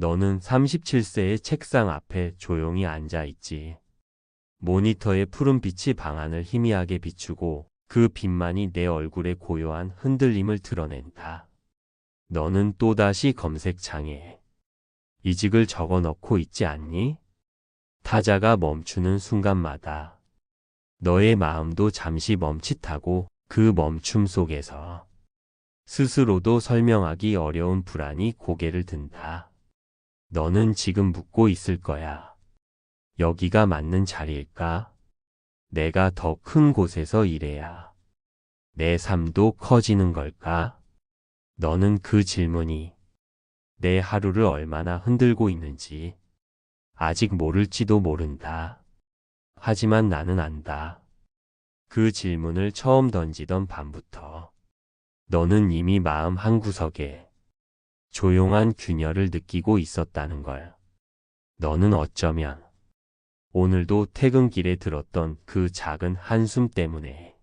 너는 37세의 책상 앞에 조용히 앉아 있지. 모니터의 푸른 빛이 방안을 희미하게 비추고 그 빛만이 내 얼굴의 고요한 흔들림을 드러낸다. 너는 또다시 검색창에 이직을 적어 넣고 있지 않니? 타자가 멈추는 순간마다 너의 마음도 잠시 멈칫하고 그 멈춤 속에서 스스로도 설명하기 어려운 불안이 고개를 든다. 너는 지금 묻고 있을 거야. 여기가 맞는 자리일까? 내가 더 큰 곳에서 일해야 내 삶도 커지는 걸까? 너는 그 질문이 내 하루를 얼마나 흔들고 있는지 아직 모를지도 모른다. 하지만 나는 안다. 그 질문을 처음 던지던 밤부터 너는 이미 마음 한구석에 조용한 균열을 느끼고 있었다는 걸. 너는 어쩌면 오늘도 퇴근길에 들었던 그 작은 한숨 때문에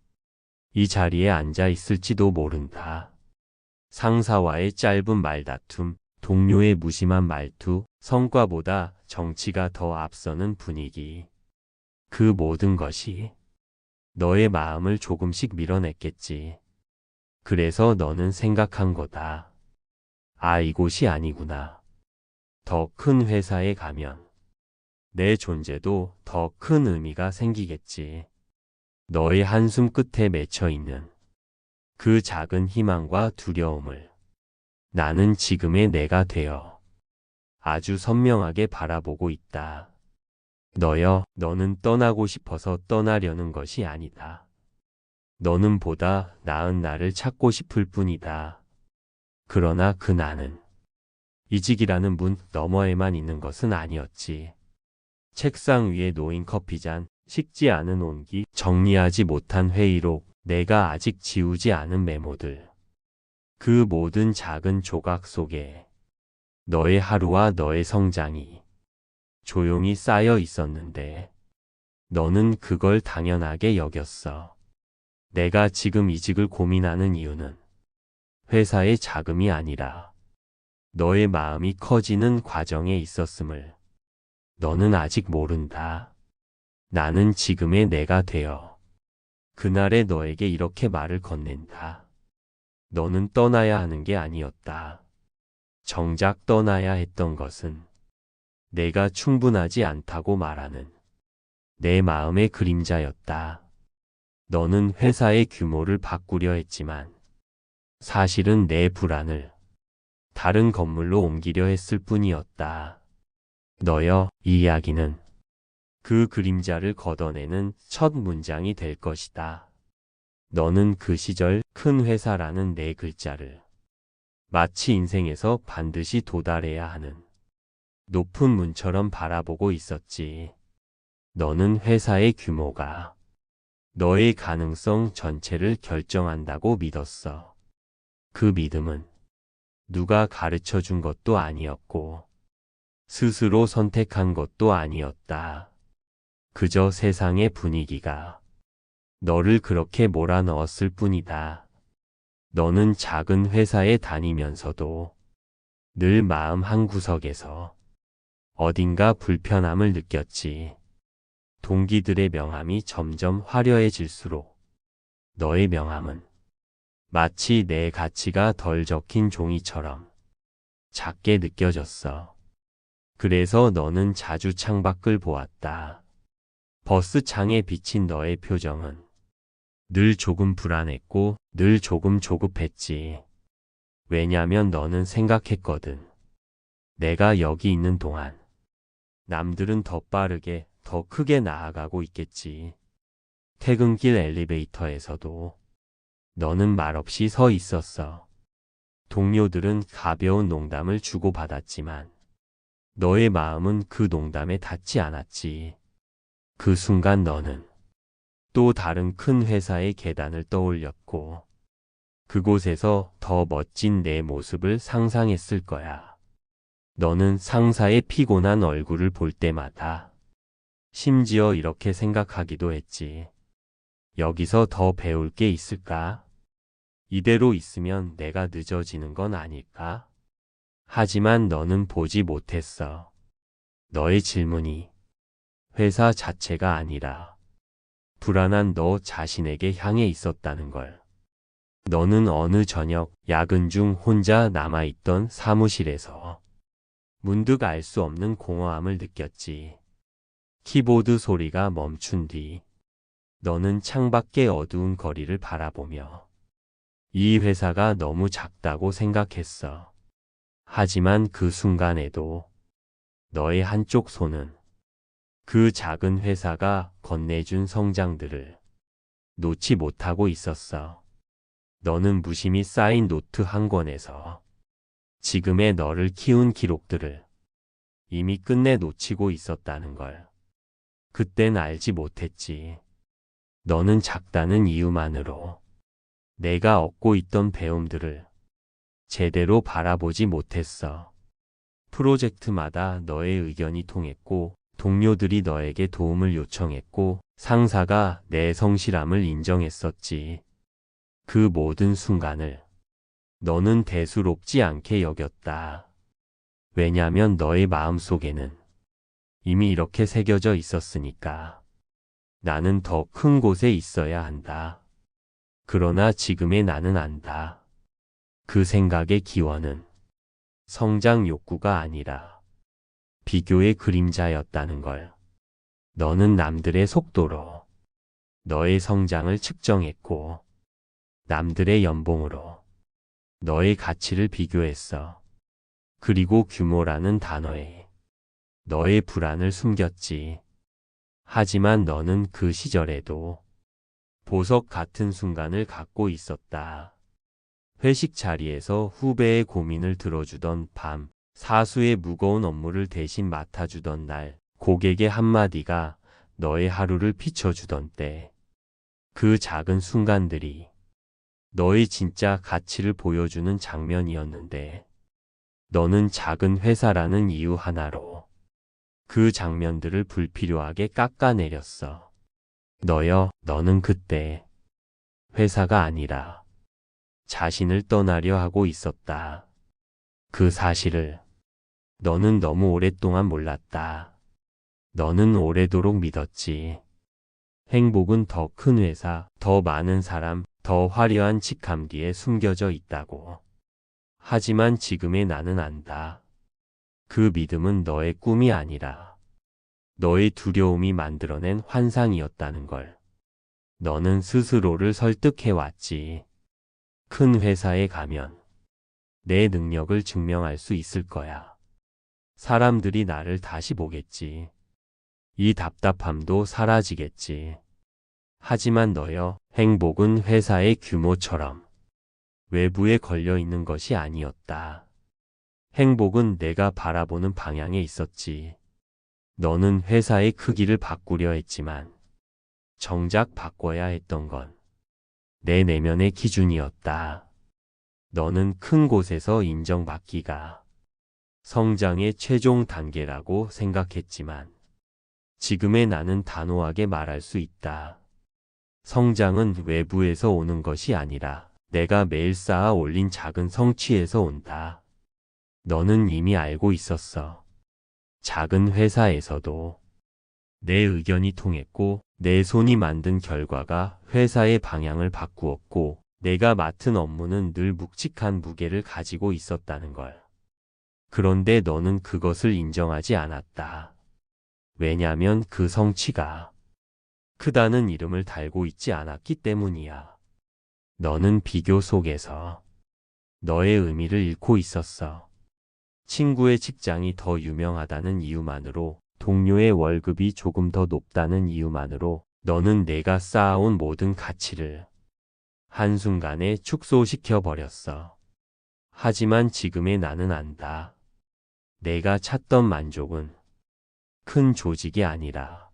이 자리에 앉아 있을지도 모른다. 상사와의 짧은 말다툼, 동료의 무심한 말투, 성과보다 정치가 더 앞서는 분위기. 그 모든 것이 너의 마음을 조금씩 밀어냈겠지. 그래서 너는 생각한 거다. 아, 이곳이 아니구나. 더 큰 회사에 가면 내 존재도 더 큰 의미가 생기겠지. 너의 한숨 끝에 맺혀 있는 그 작은 희망과 두려움을 나는 지금의 내가 되어 아주 선명하게 바라보고 있다. 너여, 너는 떠나고 싶어서 떠나려는 것이 아니다. 너는 보다 나은 나를 찾고 싶을 뿐이다. 그러나 그 나는 이직이라는 문 너머에만 있는 것은 아니었지. 책상 위에 놓인 커피잔, 식지 않은 온기, 정리하지 못한 회의록, 내가 아직 지우지 않은 메모들. 그 모든 작은 조각 속에 너의 하루와 너의 성장이 조용히 쌓여 있었는데 너는 그걸 당연하게 여겼어. 내가 지금 이직을 고민하는 이유는 회사의 자금이 아니라 너의 마음이 커지는 과정에 있었음을 너는 아직 모른다. 나는 지금의 내가 되어 그날의 너에게 이렇게 말을 건넨다. 너는 떠나야 하는 게 아니었다. 정작 떠나야 했던 것은 내가 충분하지 않다고 말하는 내 마음의 그림자였다. 너는 회사의 규모를 바꾸려 했지만 사실은 내 불안을 다른 건물로 옮기려 했을 뿐이었다. 너여, 이 이야기는 그 그림자를 걷어내는 첫 문장이 될 것이다. 너는 그 시절 큰 회사라는 네 글자를 마치 인생에서 반드시 도달해야 하는 높은 문처럼 바라보고 있었지. 너는 회사의 규모가 너의 가능성 전체를 결정한다고 믿었어. 그 믿음은 누가 가르쳐 준 것도 아니었고 스스로 선택한 것도 아니었다. 그저 세상의 분위기가 너를 그렇게 몰아넣었을 뿐이다. 너는 작은 회사에 다니면서도 늘 마음 한구석에서 어딘가 불편함을 느꼈지. 동기들의 명함이 점점 화려해질수록 너의 명함은 마치 내 가치가 덜 적힌 종이처럼 작게 느껴졌어. 그래서 너는 자주 창밖을 보았다. 버스 창에 비친 너의 표정은 늘 조금 불안했고 늘 조금 조급했지. 왜냐면 너는 생각했거든. 내가 여기 있는 동안 남들은 더 빠르게 더 크게 나아가고 있겠지. 퇴근길 엘리베이터에서도 너는 말없이 서 있었어. 동료들은 가벼운 농담을 주고받았지만 너의 마음은 그 농담에 닿지 않았지. 그 순간 너는 또 다른 큰 회사의 계단을 떠올렸고 그곳에서 더 멋진 내 모습을 상상했을 거야. 너는 상사의 피곤한 얼굴을 볼 때마다 심지어 이렇게 생각하기도 했지. 여기서 더 배울 게 있을까? 이대로 있으면 내가 늦어지는 건 아닐까? 하지만 너는 보지 못했어. 너의 질문이 회사 자체가 아니라 불안한 너 자신에게 향해 있었다는 걸. 너는 어느 저녁 야근 중 혼자 남아있던 사무실에서 문득 알 수 없는 공허함을 느꼈지. 키보드 소리가 멈춘 뒤 너는 창밖의 어두운 거리를 바라보며 이 회사가 너무 작다고 생각했어. 하지만 그 순간에도 너의 한쪽 손은 그 작은 회사가 건네준 성장들을 놓지 못하고 있었어. 너는 무심히 쌓인 노트 한 권에서 지금의 너를 키운 기록들을 이미 끝내 놓치고 있었다는 걸. 그땐 알지 못했지. 너는 작다는 이유만으로 내가 얻고 있던 배움들을 제대로 바라보지 못했어. 프로젝트마다 너의 의견이 통했고, 동료들이 너에게 도움을 요청했고, 상사가 내 성실함을 인정했었지. 그 모든 순간을 너는 대수롭지 않게 여겼다. 왜냐면 너의 마음속에는 이미 이렇게 새겨져 있었으니까. 나는 더 큰 곳에 있어야 한다. 그러나 지금의 나는 안다. 그 생각의 기원은 성장 욕구가 아니라 비교의 그림자였다는 걸. 너는 남들의 속도로 너의 성장을 측정했고, 남들의 연봉으로 너의 가치를 비교했어. 그리고 규모라는 단어에 너의 불안을 숨겼지. 하지만 너는 그 시절에도 보석 같은 순간을 갖고 있었다. 회식 자리에서 후배의 고민을 들어주던 밤, 사수의 무거운 업무를 대신 맡아주던 날, 고객의 한마디가 너의 하루를 비춰주던 때, 그 작은 순간들이 너의 진짜 가치를 보여주는 장면이었는데, 너는 작은 회사라는 이유 하나로 그 장면들을 불필요하게 깎아내렸어. 너는 그때 회사가 아니라 자신을 떠나려 하고 있었다. 그 사실을 너는 너무 오랫동안 몰랐다. 너는 오래도록 믿었지. 행복은 더 큰 회사, 더 많은 사람, 더 화려한 직함 뒤에 숨겨져 있다고. 하지만 지금의 나는 안다. 그 믿음은 너의 꿈이 아니라 너의 두려움이 만들어낸 환상이었다는 걸. 너는 스스로를 설득해왔지. 큰 회사에 가면 내 능력을 증명할 수 있을 거야. 사람들이 나를 다시 보겠지. 이 답답함도 사라지겠지. 하지만 너여, 행복은 회사의 규모처럼 외부에 걸려 있는 것이 아니었다. 행복은 내가 바라보는 방향에 있었지. 너는 회사의 크기를 바꾸려 했지만 정작 바꿔야 했던 건 내 내면의 기준이었다. 너는 큰 곳에서 인정받기가 성장의 최종 단계라고 생각했지만 지금의 나는 단호하게 말할 수 있다. 성장은 외부에서 오는 것이 아니라 내가 매일 쌓아 올린 작은 성취에서 온다. 너는 이미 알고 있었어. 작은 회사에서도 내 의견이 통했고 내 손이 만든 결과가 회사의 방향을 바꾸었고 내가 맡은 업무는 늘 묵직한 무게를 가지고 있었다는 걸. 그런데 너는 그것을 인정하지 않았다. 왜냐면 그 성취가 크다는 이름을 달고 있지 않았기 때문이야. 너는 비교 속에서 너의 의미를 잃고 있었어. 친구의 직장이 더 유명하다는 이유만으로, 동료의 월급이 조금 더 높다는 이유만으로 너는 내가 쌓아온 모든 가치를 한순간에 축소시켜 버렸어. 하지만 지금의 나는 안다. 내가 찾던 만족은 큰 조직이 아니라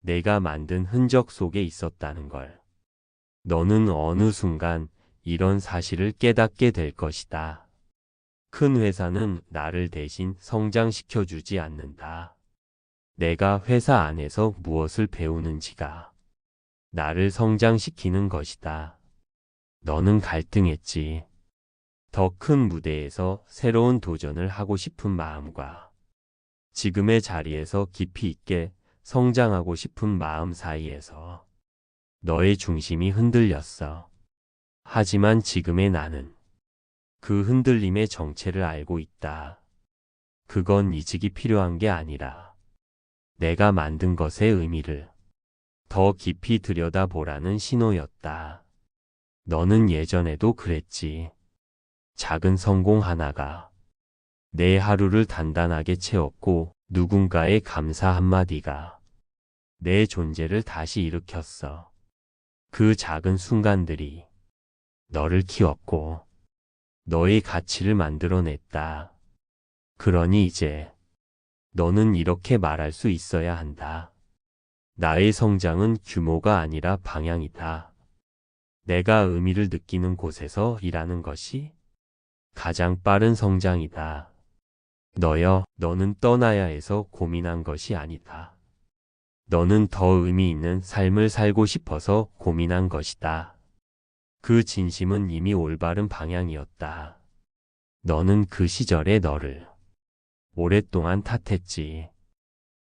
내가 만든 흔적 속에 있었다는 걸. 너는 어느 순간 이런 사실을 깨닫게 될 것이다. 큰 회사는 나를 대신 성장시켜주지 않는다. 내가 회사 안에서 무엇을 배우는지가 나를 성장시키는 것이다. 너는 갈등했지. 더 큰 무대에서 새로운 도전을 하고 싶은 마음과 지금의 자리에서 깊이 있게 성장하고 싶은 마음 사이에서 너의 중심이 흔들렸어. 하지만 지금의 나는 그 흔들림의 정체를 알고 있다. 그건 이직이 필요한 게 아니라 내가 만든 것의 의미를 더 깊이 들여다보라는 신호였다. 너는 예전에도 그랬지. 작은 성공 하나가 내 하루를 단단하게 채웠고 누군가의 감사 한마디가 내 존재를 다시 일으켰어. 그 작은 순간들이 너를 키웠고 너의 가치를 만들어냈다. 그러니 이제 너는 이렇게 말할 수 있어야 한다. 나의 성장은 규모가 아니라 방향이다. 내가 의미를 느끼는 곳에서 일하는 것이 가장 빠른 성장이다. 너는 떠나야 해서 고민한 것이 아니다. 너는 더 의미 있는 삶을 살고 싶어서 고민한 것이다. 그 진심은 이미 올바른 방향이었다. 너는 그 시절의 너를 오랫동안 탓했지.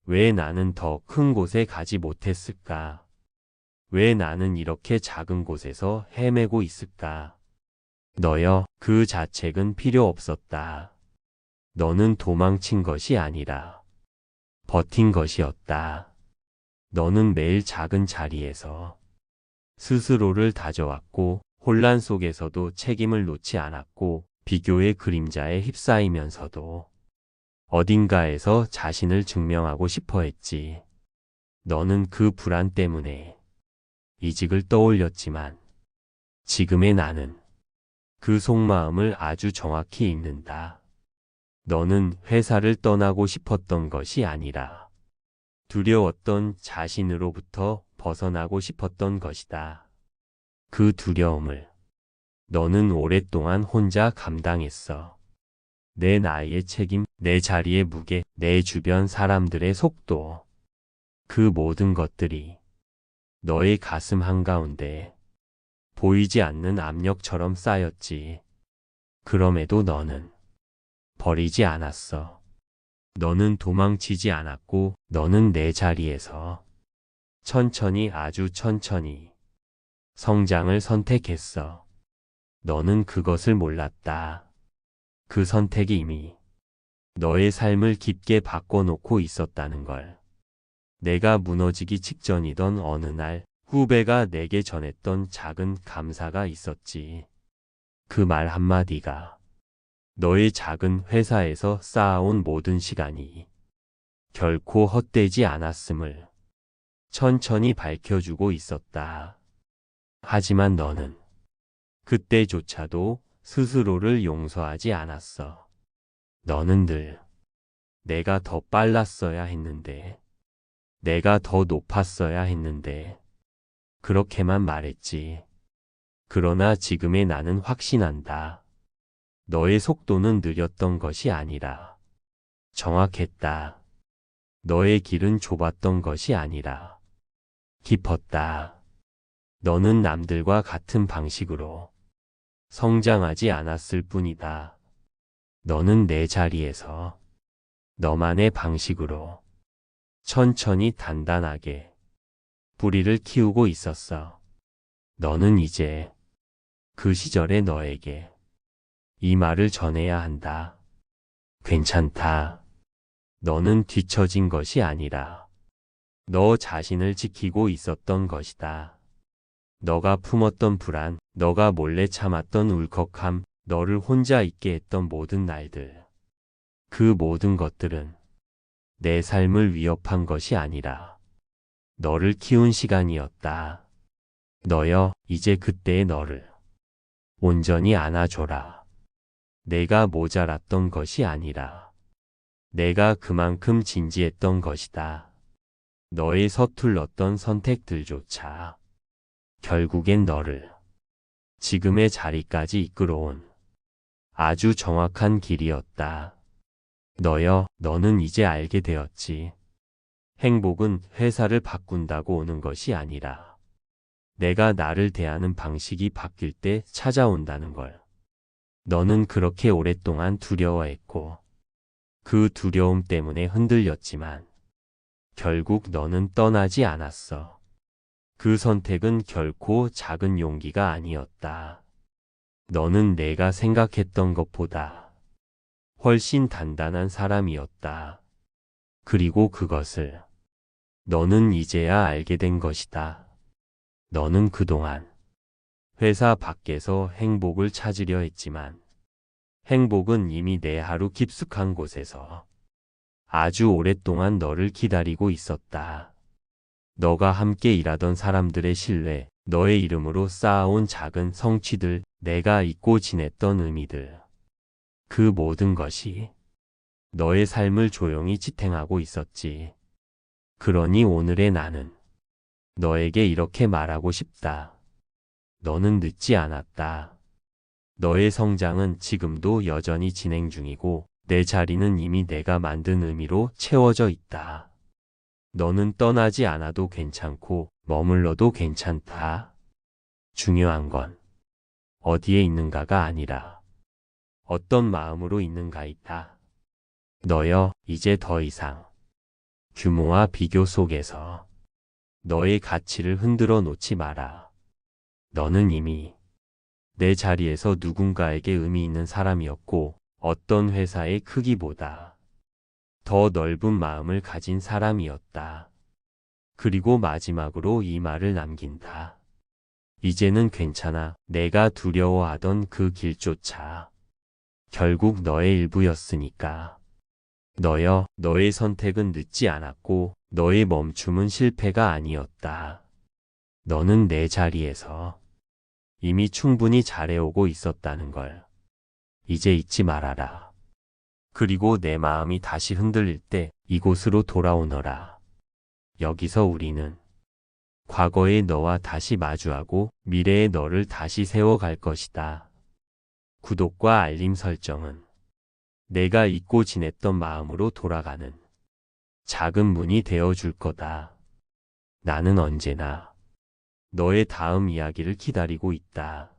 왜 나는 더 큰 곳에 가지 못했을까? 왜 나는 이렇게 작은 곳에서 헤매고 있을까? 너여, 그 자책은 필요 없었다. 너는 도망친 것이 아니라 버틴 것이었다. 너는 매일 작은 자리에서 스스로를 다져왔고 혼란 속에서도 책임을 놓지 않았고 비교의 그림자에 휩싸이면서도 어딘가에서 자신을 증명하고 싶어 했지. 너는 그 불안 때문에 이직을 떠올렸지만 지금의 나는 그 속마음을 아주 정확히 읽는다. 너는 회사를 떠나고 싶었던 것이 아니라 두려웠던 자신으로부터 벗어나고 싶었던 것이다. 그 두려움을 너는 오랫동안 혼자 감당했어. 내 나이의 책임, 내 자리의 무게, 내 주변 사람들의 속도, 그 모든 것들이 너의 가슴 한가운데 보이지 않는 압력처럼 쌓였지. 그럼에도 너는 버리지 않았어. 너는 도망치지 않았고 너는 내 자리에서 천천히 아주 천천히 성장을 선택했어. 너는 그것을 몰랐다. 그 선택이 이미 너의 삶을 깊게 바꿔놓고 있었다는 걸. 내가 무너지기 직전이던 어느 날 후배가 내게 전했던 작은 감사가 있었지. 그 말 한마디가 너의 작은 회사에서 쌓아온 모든 시간이 결코 헛되지 않았음을 천천히 밝혀주고 있었다. 하지만 너는 그때조차도 스스로를 용서하지 않았어. 너는 늘 내가 더 빨랐어야 했는데, 내가 더 높았어야 했는데, 그렇게만 말했지. 그러나 지금의 나는 확신한다. 너의 속도는 느렸던 것이 아니라 정확했다. 너의 길은 좁았던 것이 아니라 깊었다. 너는 남들과 같은 방식으로 성장하지 않았을 뿐이다. 너는 내 자리에서 너만의 방식으로 천천히 단단하게 뿌리를 키우고 있었어. 너는 이제 그 시절의 너에게 이 말을 전해야 한다. 괜찮다. 너는 뒤처진 것이 아니라 너 자신을 지키고 있었던 것이다. 너가 품었던 불안, 너가 몰래 참았던 울컥함, 너를 혼자 있게 했던 모든 날들. 그 모든 것들은 내 삶을 위협한 것이 아니라 너를 키운 시간이었다. 너여, 이제 그때의 너를 온전히 안아줘라. 내가 모자랐던 것이 아니라 내가 그만큼 진지했던 것이다. 너의 서툴렀던 선택들조차 결국엔 너를 지금의 자리까지 이끌어온 아주 정확한 길이었다. 너여, 너는 이제 알게 되었지. 행복은 회사를 바꾼다고 오는 것이 아니라 내가 나를 대하는 방식이 바뀔 때 찾아온다는 걸. 너는 그렇게 오랫동안 두려워했고 그 두려움 때문에 흔들렸지만 결국 너는 떠나지 않았어. 그 선택은 결코 작은 용기가 아니었다. 너는 내가 생각했던 것보다 훨씬 단단한 사람이었다. 그리고 그것을 너는 이제야 알게 된 것이다. 너는 그동안 회사 밖에서 행복을 찾으려 했지만 행복은 이미 내 하루 깊숙한 곳에서 아주 오랫동안 너를 기다리고 있었다. 너가 함께 일하던 사람들의 신뢰, 너의 이름으로 쌓아온 작은 성취들, 내가 잊고 지냈던 의미들. 그 모든 것이 너의 삶을 조용히 지탱하고 있었지. 그러니 오늘의 나는 너에게 이렇게 말하고 싶다. 너는 늦지 않았다. 너의 성장은 지금도 여전히 진행 중이고 내 자리는 이미 내가 만든 의미로 채워져 있다. 너는 떠나지 않아도 괜찮고 머물러도 괜찮다. 중요한 건 어디에 있는가가 아니라 어떤 마음으로 있는가이다. 너여, 이제 더 이상 규모와 비교 속에서 너의 가치를 흔들어 놓지 마라. 너는 이미 내 자리에서 누군가에게 의미 있는 사람이었고 어떤 회사의 크기보다 더 넓은 마음을 가진 사람이었다. 그리고 마지막으로 이 말을 남긴다. 이제는 괜찮아. 내가 두려워하던 그 길조차 결국 너의 일부였으니까. 너여, 너의 선택은 늦지 않았고 너의 멈춤은 실패가 아니었다. 너는 내 자리에서 이미 충분히 잘해오고 있었다는 걸 이제 잊지 말아라. 그리고 내 마음이 다시 흔들릴 때 이곳으로 돌아오너라. 여기서 우리는 과거의 너와 다시 마주하고 미래의 너를 다시 세워갈 것이다. 구독과 알림 설정은 내가 잊고 지냈던 마음으로 돌아가는 작은 문이 되어줄 거다. 나는 언제나 너의 다음 이야기를 기다리고 있다.